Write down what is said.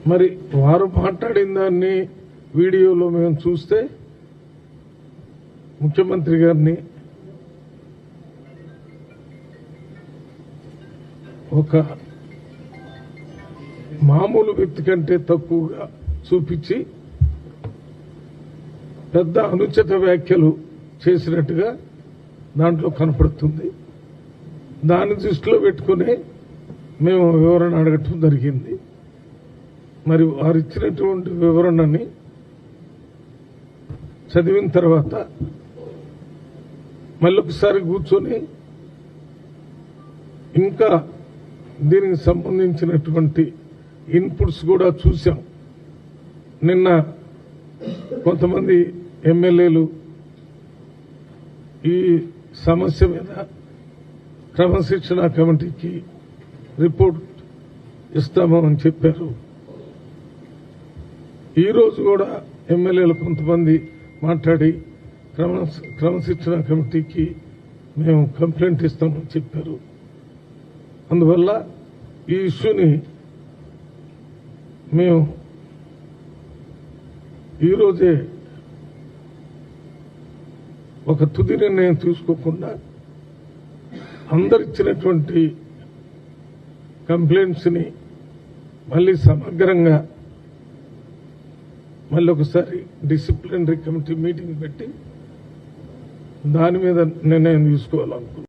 మరి వారు మాట్లాడిన దాన్ని వీడియోలో మేము చూస్తే ముఖ్యమంత్రి గారిని ఒక మామూలు వ్యక్తి కంటే తక్కువగా చూపించి పెద్ద అనుచిత వ్యాఖ్యలు చేసినట్టుగా దాంట్లో కనపడుతుంది. దాన్ని దృష్టిలో పెట్టుకుని మేము వివరణ అడగటం జరిగింది. మరి వారు ఇచ్చినటువంటి వివరణని చదివిన తర్వాత మళ్ళొకసారి కూర్చొని ఇంకా దీనికి సంబంధించినటువంటి ఇన్పుట్స్ కూడా చూశాం. నిన్న కొంతమంది ఎమ్మెల్యేలు ఈ సమస్య మీద క్రమశిక్షణ కమిటీకి రిపోర్ట్ ఇస్తామని చెప్పారు. ఈరోజు కూడా ఎమ్మెల్యేలు కొంతమంది మాట్లాడి క్రమశిక్షణ కమిటీకి మేము కంప్లైంట్ ఇస్తామని చెప్పారు. అందువల్ల ఈ ఇష్యూని మేము ఈరోజే ఒక తుది నిర్ణయం తీసుకోకుండా అందరిచ్చినటువంటి కంప్లైంట్స్ ని మళ్ళీ సమగ్రంగా మళ్ళీ ఒకసారి డిసిప్లినరీ కమిటీ మీటింగ్ పెట్టి దాని మీద నిర్ణయం తీసుకోవాలనుకుంటున్నాం.